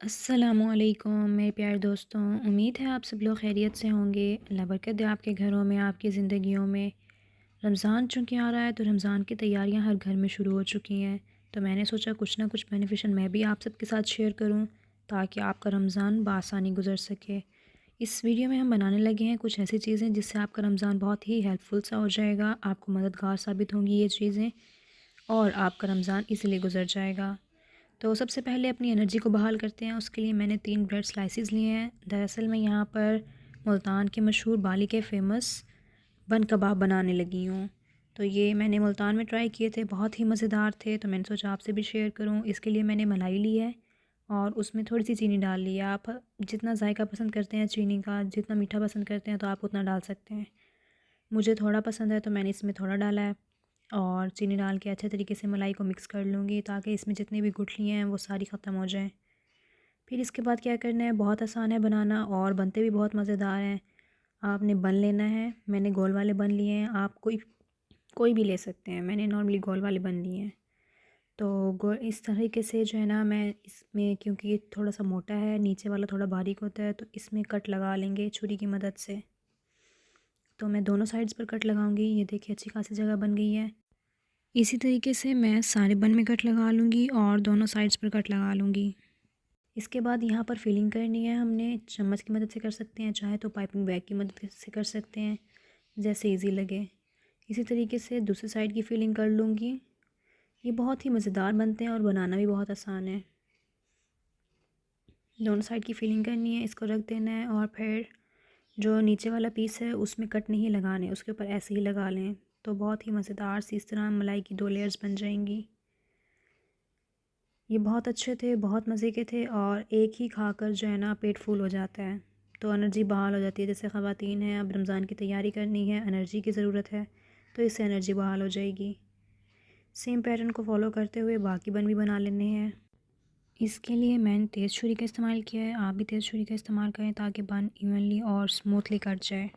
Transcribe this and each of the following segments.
अस्सलामुअलैकुम मेरे प्यारे दोस्तों। उम्मीद है आप सब लोग खैरियत से होंगे। अल्लाह बरकत दे आपके घरों में, आपकी ज़िंदगियों में। रमज़ान चूँकि आ रहा है तो रमज़ान की तैयारियां हर घर में शुरू हो चुकी हैं। तो मैंने सोचा कुछ ना कुछ बेनिफिशियल मैं भी आप सबके साथ शेयर करूं ताकि आपका रमज़ान बआसानी गुजर सके। इस वीडियो में हम बनाने लगे हैं कुछ ऐसी चीज़ें जिससे आपका रमज़ान बहुत ही हेल्पफुल सा हो जाएगा, आपको मददगार साबित होंगी ये चीज़ें, और आपका रमज़ान इजीली गुजर जाएगा। तो सबसे पहले अपनी एनर्जी को बहाल करते हैं। उसके लिए मैंने 3 ब्रेड स्लाइसेस लिए हैं। दरअसल मैं यहाँ पर मुल्तान के मशहूर बाली के फ़ेमस बन कबाब बनाने लगी हूँ। तो ये मैंने मुल्तान में ट्राई किए थे, बहुत ही मज़ेदार थे, तो मैंने सोचा आपसे भी शेयर करूँ। इसके लिए मैंने मलाई ली है और उसमें थोड़ी सी चीनी डाल ली है। आप जितना जायका पसंद करते हैं चीनी का, जितना मीठा पसंद करते हैं तो आप उतना डाल सकते हैं। मुझे थोड़ा पसंद है तो मैंने इसमें थोड़ा डाला है। और चीनी डाल के अच्छे तरीके से मलाई को मिक्स कर लूँगी ताकि इसमें जितनी भी गुठलियाँ हैं वो सारी ख़त्म हो जाएं। फिर इसके बाद क्या करना है, बहुत आसान है बनाना और बनते भी बहुत मज़ेदार हैं। आपने बन लेना है। मैंने गोल वाले बन लिए हैं, आप कोई कोई भी ले सकते हैं। मैंने नॉर्मली गोल वाले बन लिए हैं। तो गोल इस तरीके से जो है ना, मैं इसमें क्योंकि ये थोड़ा सा मोटा है, नीचे वाला थोड़ा बारीक होता है, तो इसमें कट लगा लेंगे छुरी की मदद से। तो मैं दोनों साइड्स पर कट लगाऊंगी। ये देखिए अच्छी खासी जगह बन गई है। इसी तरीके से मैं सारे बन में कट लगा लूँगी और दोनों साइड्स पर कट लगा लूँगी। इसके बाद यहाँ पर फिलिंग करनी है। हमने चम्मच की मदद से कर सकते हैं, चाहे तो पाइपिंग बैग की मदद से कर सकते हैं, जैसे इजी लगे। इसी तरीके से दूसरी साइड की फिलिंग कर लूँगी। ये बहुत ही मज़ेदार बनते हैं और बनाना भी बहुत आसान है। दोनों साइड की फिलिंग करनी है, इसको रख देना है और फिर जो नीचे वाला पीस है उसमें कट नहीं लगाने, उसके ऊपर ऐसे ही लगा लें। तो बहुत ही मज़ेदार सी इस तरह मलाई की 2 लेयर्स बन जाएंगी। ये बहुत अच्छे थे, बहुत मज़े के थे और एक ही खाकर जो है ना पेट फुल हो जाता है, तो एनर्जी बहाल हो जाती है। जैसे ख़वातीन हैं, अब रमज़ान की तैयारी करनी है, एनर्जी की ज़रूरत है, तो इससे एनर्जी बहाल हो जाएगी। सेम पैटर्न को फॉलो करते हुए बाकी बन भी बना लेने हैं। इसके लिए मैंने तेज़ छुरी का इस्तेमाल किया है, आप भी तेज़ छुरी का इस्तेमाल करें ताकि बन इवनली और स्मूथली कट जाए।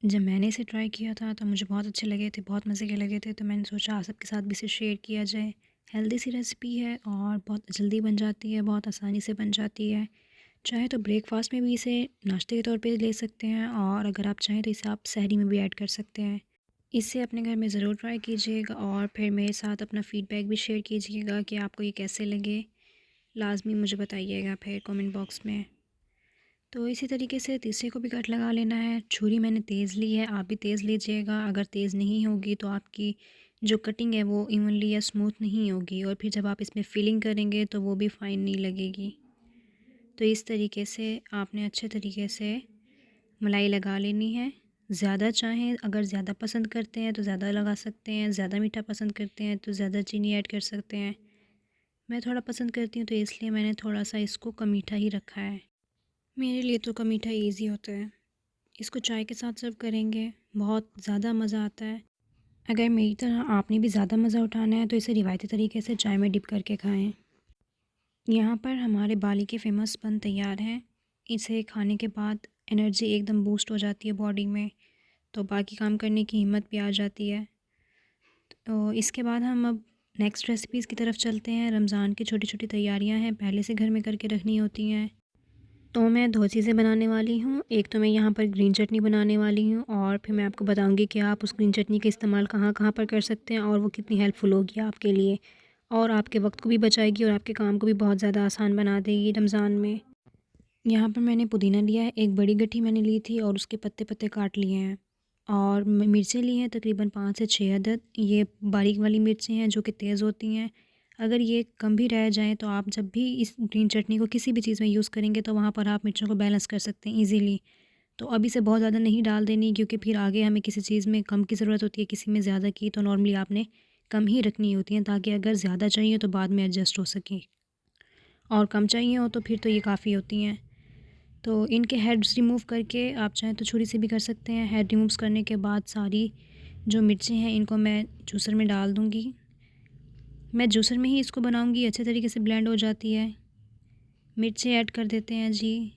जब मैंने इसे ट्राई किया था तो मुझे बहुत अच्छे लगे थे, बहुत मज़े के लगे थे, तो मैंने सोचा आप सबके साथ भी इसे शेयर किया जाए। हेल्दी सी रेसिपी है और बहुत जल्दी बन जाती है, बहुत आसानी से बन जाती है। चाहे तो ब्रेकफास्ट में भी इसे नाश्ते के तौर पे ले सकते हैं और अगर आप चाहें तो इसे आप सहरी में भी ऐड कर सकते हैं। इसे अपने घर में ज़रूर ट्राई कीजिएगा और फिर मेरे साथ अपना फ़ीडबैक भी शेयर कीजिएगा कि आपको ये कैसे लगे। लाज़मी मुझे बताइएगा फिर कमेंट बॉक्स में। तो इसी तरीके से तीसरे को भी कट लगा लेना है। छुरी मैंने तेज़ ली है, आप भी तेज़ लीजिएगा। अगर तेज़ नहीं होगी तो आपकी जो कटिंग है वो इवनली या स्मूथ नहीं होगी और फिर जब आप इसमें फिलिंग करेंगे तो वो भी फ़ाइन नहीं लगेगी। तो इस तरीके से आपने अच्छे तरीके से मलाई लगा लेनी है। ज़्यादा चाहें, अगर ज़्यादा पसंद करते हैं तो ज़्यादा लगा सकते हैं, ज़्यादा मीठा पसंद करते हैं तो ज़्यादा चीनी ऐड कर सकते हैं। मैं थोड़ा पसंद करती हूँ तो इसलिए मैंने थोड़ा सा इसको कम मीठा ही रखा है। मेरे लिए तो कम मीठा ईज़ी होता है। इसको चाय के साथ सर्व करेंगे, बहुत ज़्यादा मज़ा आता है। अगर मेरी तरह आपने भी ज़्यादा मज़ा उठाना है तो इसे रिवायती तरीके से चाय में डिप करके खाएं। यहाँ पर हमारे बाली के फ़ेमस बन तैयार हैं। इसे खाने के बाद एनर्जी एकदम बूस्ट हो जाती है बॉडी में, तो बाकी काम करने की हिम्मत भी आ जाती है। तो इसके बाद हम अब नेक्स्ट रेसिपीज़ की तरफ चलते हैं। रमज़ान की छोटी छोटी तैयारियाँ हैं, पहले से घर में करके रखनी होती हैं। तो मैं 2 चीज़ें बनाने वाली हूँ। एक तो मैं यहाँ पर ग्रीन चटनी बनाने वाली हूँ और फिर मैं आपको बताऊँगी कि आप उस ग्रीन चटनी का इस्तेमाल कहाँ-कहाँ पर कर सकते हैं और वो कितनी हेल्पफुल होगी आपके लिए, और आपके वक्त को भी बचाएगी और आपके काम को भी बहुत ज़्यादा आसान बना देगी रमज़ान में। यहाँ पर मैंने पुदीना लिया है, एक बड़ी गट्ठी मैंने ली थी और उसके पत्ते-पत्ते काट लिए हैं। और मिर्चें ली हैं तकरीबन 5 से 6 अदद। ये बारीक वाली मिर्चें हैं जो कि तेज़ होती हैं। अगर ये कम भी रह जाएँ तो आप जब भी इस ग्रीन चटनी को किसी भी चीज़ में यूज़ करेंगे तो वहाँ पर आप मिर्चों को बैलेंस कर सकते हैं ईज़िली। तो अभी से बहुत ज़्यादा नहीं डाल देनी, क्योंकि फिर आगे हमें किसी चीज़ में कम की ज़रूरत होती है, किसी में ज़्यादा की, तो नॉर्मली आपने कम ही रखनी होती हैं ताकि अगर ज़्यादा चाहिए तो बाद में एडजस्ट हो सके, और कम चाहिए हो तो फिर तो ये काफ़ी होती हैं। तो इनके हेड्स रिमूव करके आप चाहें तो छुरी से भी कर सकते हैं। हेड रिमूव्स करने के बाद सारी जो मिर्चें हैं इनको मैं जूसर में डाल दूँगी। मैं जूसर में ही इसको बनाऊँगी, अच्छे तरीके से ब्लेंड हो जाती है। मिर्चें ऐड कर देते हैं जी।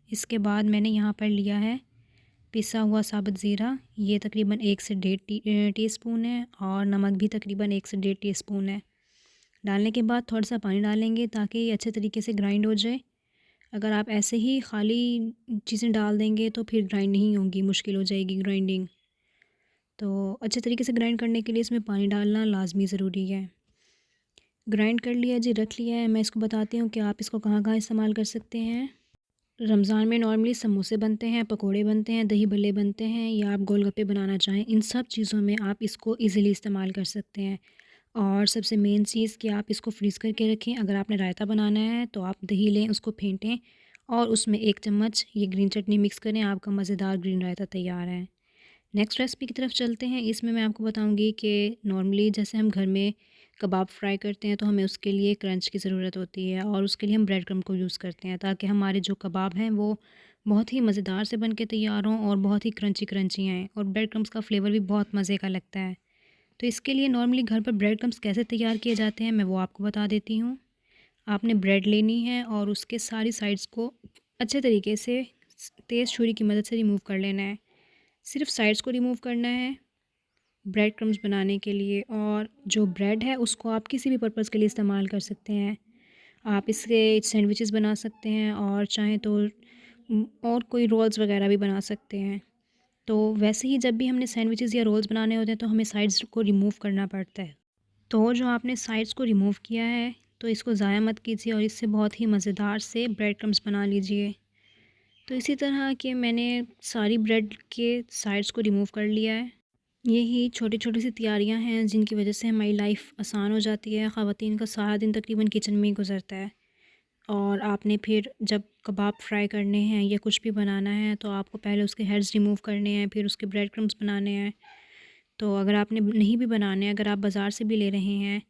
इसके बाद मैंने यहाँ पर लिया है पिसा हुआ साबुत ज़ीरा, ये तकरीबन 1 से डेढ़ टीस्पून है, और नमक भी तकरीबन 1 से डेढ़ टीस्पून है। डालने के बाद थोड़ा सा पानी डालेंगे ताकि ये अच्छे तरीके से ग्राइंड हो जाए। अगर आप ऐसे ही खाली चीज़ें डाल देंगे तो फिर ग्राइंड नहीं होंगी, मुश्किल हो जाएगी ग्राइंडिंग। तो अच्छे तरीके से ग्राइंड करने के लिए इसमें पानी डालना लाज़मी ज़रूरी है। ग्राइंड कर लिया जी, रख लिया है। मैं इसको बताती हूँ कि आप इसको कहाँ-कहाँ इस्तेमाल कर सकते हैं। रमज़ान में नॉर्मली समोसे बनते हैं, पकोड़े बनते हैं, दही बल्ले बनते हैं, या आप गोलगप्पे बनाना चाहें, इन सब चीज़ों में आप इसको ईज़िली इस्तेमाल कर सकते हैं। और सबसे मेन चीज़ कि आप इसको फ्रीज़ करके रखें। अगर आपने रायता बनाना है तो आप दही लें, उसको फेंटें और उसमें 1 चम्मच ये ग्रीन चटनी मिक्स करें, आपका मज़ेदार ग्रीन रायता तैयार है। नेक्स्ट रेसिपी की तरफ चलते हैं। इसमें मैं आपको बताऊंगी कि नॉर्मली जैसे हम घर में कबाब फ्राई करते हैं तो हमें उसके लिए क्रंच की ज़रूरत होती है, और उसके लिए हम ब्रेड क्रम्ब को यूज़ करते हैं ताकि हमारे जो कबाब हैं वो बहुत ही मज़ेदार से बन के तैयार हों और बहुत ही क्रंची क्रंची आएँ, और ब्रेड क्रम्ब्स का फ्लेवर भी बहुत मज़े का लगता है। तो इसके लिए नॉर्मली घर पर ब्रेड क्रम्ब्स कैसे तैयार किए जाते हैं मैं वो आपको बता देती हूँ। आपने ब्रेड लेनी है और उसके सारी साइड्स को अच्छे तरीके से तेज़ छुरी की मदद से रिमूव कर लेना है। सिर्फ साइड्स को रिमूव करना है ब्रेड क्रम्ब्स बनाने के लिए। और जो ब्रेड है उसको आप किसी भी पर्पज़ के लिए इस्तेमाल कर सकते हैं। आप इससे सैंडविचेस बना सकते हैं, और चाहें तो और कोई रोल्स वगैरह भी बना सकते हैं। तो वैसे ही जब भी हमने सैंडविचेस या रोल्स बनाने होते हैं तो हमें साइड्स को रिमूव करना पड़ता है। तो जो आपने साइड्स को रिमूव किया है तो इसको ज़ाया मत कीजिए और इससे बहुत ही मज़ेदार से ब्रेड क्रम्ब्स बना लीजिए। तो इसी तरह के मैंने सारी ब्रेड के साइड्स को रिमूव कर लिया है। यही छोटी-छोटी सी तैयारियां हैं जिनकी वजह से हमारी लाइफ आसान हो जाती है। ख़वातीन का सारा दिन तकरीबन किचन में ही गुजरता है। और आपने फिर जब कबाब फ्राई करने हैं या कुछ भी बनाना है तो आपको पहले उसके हेड्स रिमूव करने हैं, फिर उसके ब्रेड क्रम्ब्स बनाने हैं। तो अगर आपने नहीं भी बनाने हैं, अगर आप बाज़ार से भी ले रहे हैं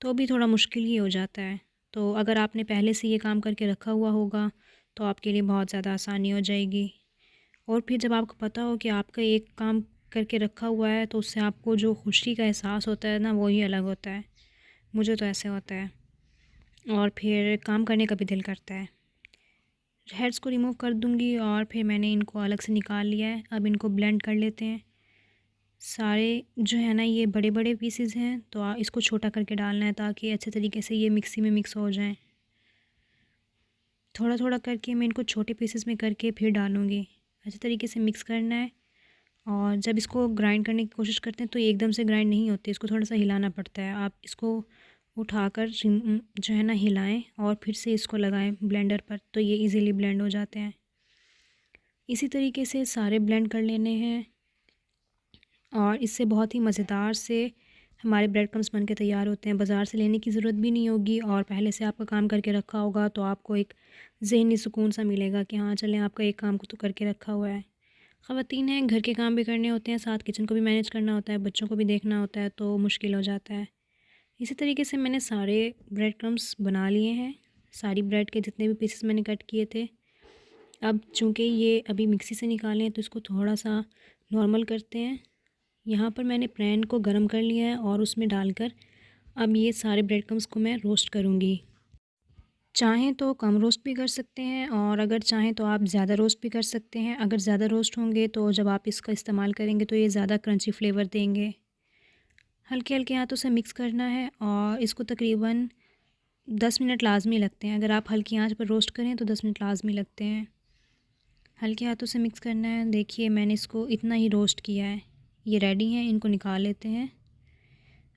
तो भी थोड़ा मुश्किल ही हो जाता है। तो अगर आपने पहले से ये काम करके रखा हुआ होगा तो आपके लिए बहुत ज़्यादा आसानी हो जाएगी। और फिर जब आपको पता हो कि आपका एक काम करके रखा हुआ है तो उससे आपको जो खुशी का एहसास होता है ना, वो ही अलग होता है। मुझे तो ऐसे होता है, और फिर काम करने का भी दिल करता है। हेड्स को रिमूव कर दूँगी और फिर मैंने इनको अलग से निकाल लिया है। अब इनको ब्लेंड कर लेते हैं। सारे जो है ना ये बड़े बड़े पीसेस हैं तो इसको छोटा करके डालना है ताकि अच्छे तरीके से ये मिक्सी में मिक्स हो जाएं। थोड़ा थोड़ा करके मैं इनको छोटे पीसेस में करके फिर डालूँगी। अच्छे तरीके से मिक्स करना है। और जब इसको ग्राइंड करने की कोशिश करते हैं तो ये एकदम से ग्राइंड नहीं होती, इसको थोड़ा सा हिलाना पड़ता है। आप इसको उठाकर जो है ना हिलाएं और फिर से इसको लगाएं ब्लेंडर पर, तो ये इजीली ब्लेंड हो जाते हैं। इसी तरीके से सारे ब्लेंड कर लेने हैं और इससे बहुत ही मज़ेदार से हमारे ब्रेड क्रम्स बन के तैयार होते हैं। बाज़ार से लेने की ज़रूरत भी नहीं होगी, और पहले से आपका काम करके रखा होगा तो आपको एक ज़हनी सुकून सा मिलेगा कि हाँ चलें, आपका एक काम को तो करके रखा हुआ है। ख़वातीन हैं, घर के काम भी करने होते हैं, साथ किचन को भी मैनेज करना होता है, बच्चों को भी देखना होता है, तो मुश्किल हो जाता है। इसी तरीके से मैंने सारे ब्रेड क्रम्स बना लिए हैं। सारी ब्रेड के जितने भी पीसेस मैंने कट किए थे। अब चूँकि ये अभी मिक्सी से निकाले हैं तो इसको थोड़ा सा नॉर्मल करते हैं। यहाँ पर मैंने पैन को गर्म कर लिया है और उसमें डालकर अब ये सारे ब्रेड क्रम्स को मैं रोस्ट करूँगी। चाहें तो कम रोस्ट भी कर सकते हैं, और अगर चाहें तो आप ज़्यादा रोस्ट भी कर सकते हैं। अगर ज़्यादा रोस्ट होंगे तो जब आप इसका इस्तेमाल करेंगे तो ये ज़्यादा क्रंची फ्लेवर देंगे। हल्के हल्के हाथों से मिक्स करना है और इसको तकरीबन 10 मिनट लाजमी लगते हैं। अगर आप हल्की आंच पर रोस्ट करें तो 10 मिनट लाजमी लगते हैं। हल्के हाथों से मिक्स करना है। देखिए मैंने इसको इतना ही रोस्ट किया है, ये रेडी हैं, इनको निकाल लेते हैं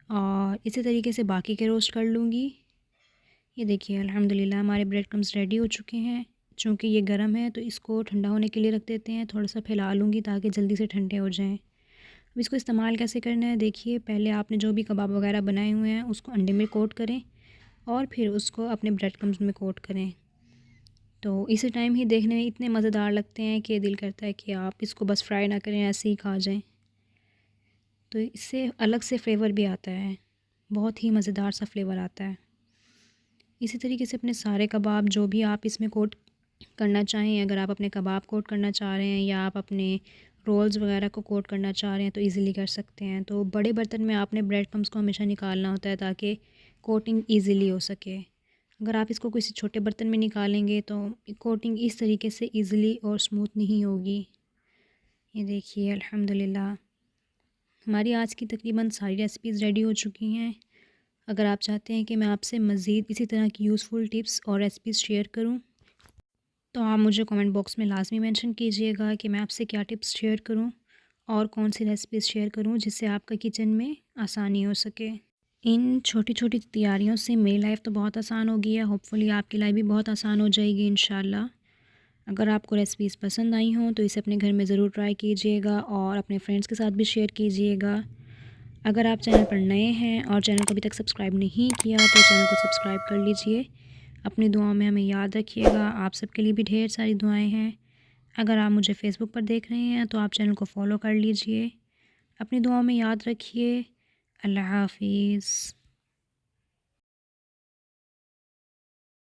और इसी तरीके से बाकी के रोस्ट कर लूँगी। ये देखिए अल्हम्दुलिल्लाह हमारे ब्रेड क्रम्स रेडी हो चुके हैं। चूँकि ये गर्म है तो इसको ठंडा होने के लिए रख देते हैं। थोड़ा सा फैला लूँगी ताकि जल्दी से ठंडे हो जाएं। अब इसको इस्तेमाल कैसे करना है देखिए, पहले आपने जो भी कबाब वगैरह बनाए हुए हैं उसको अंडे में कोट करें और फिर उसको अपने ब्रेड क्रम्स में कोट करें। तो इसी टाइम ही देखने में इतने मज़ेदार लगते हैं कि दिल करता है कि आप इसको बस फ्राई ना करें, ऐसे ही खा जाएँ। तो इससे अलग से फ्लेवर भी आता है, बहुत ही मज़ेदार सा फ्लेवर आता है। इसी तरीके से अपने सारे कबाब जो भी आप इसमें कोट करना चाहें, अगर आप अपने कबाब कोट करना चाह रहे हैं या आप अपने रोल्स वगैरह को कोट करना चाह रहे हैं तो इजीली कर सकते हैं। तो बड़े बर्तन में आपने ब्रेड क्रम्स को हमेशा निकालना होता है ताकि कोटिंग इजीली हो सके। अगर आप इसको किसी छोटे बर्तन में निकालेंगे तो कोटिंग इस तरीके से इजीली और स्मूथ नहीं होगी। ये देखिए अल्हम्दुलिल्लाह हमारी आज की तकरीबन सारी रेसिपीज़ रेडी हो चुकी हैं। अगर आप चाहते हैं कि मैं आपसे मज़ीद इसी तरह की यूज़फुल टिप्स और रेसिपीज़ शेयर करूँ, तो आप मुझे कमेंट बॉक्स में लाज़मी मेंशन कीजिएगा कि मैं आपसे क्या टिप्स शेयर करूँ और कौन सी रेसिपीज़ शेयर करूँ जिससे आपका किचन में आसानी हो सके। इन छोटी-छोटी तैयारियों से मेरी लाइफ़ तो बहुत आसान हो गई है, होपफुली आपकी लाइफ़ भी बहुत आसान हो जाएगी इंशाल्लाह। अगर आपको रेसिपीज़ पसंद आई हों तो इसे अपने घर में ज़रूर ट्राई कीजिएगा और अपने फ्रेंड्स के साथ भी शेयर कीजिएगा। अगर आप चैनल पर नए हैं और चैनल को अभी तक सब्सक्राइब नहीं किया तो चैनल को सब्सक्राइब कर लीजिए। अपनी दुआओं में हमें याद रखिएगा। आप सबके लिए भी ढेर सारी दुआएं हैं। अगर आप मुझे फ़ेसबुक पर देख रहे हैं तो आप चैनल को फ़ॉलो कर लीजिए। अपनी दुआओं में याद रखिए। अल्लाह हाफ़िज़।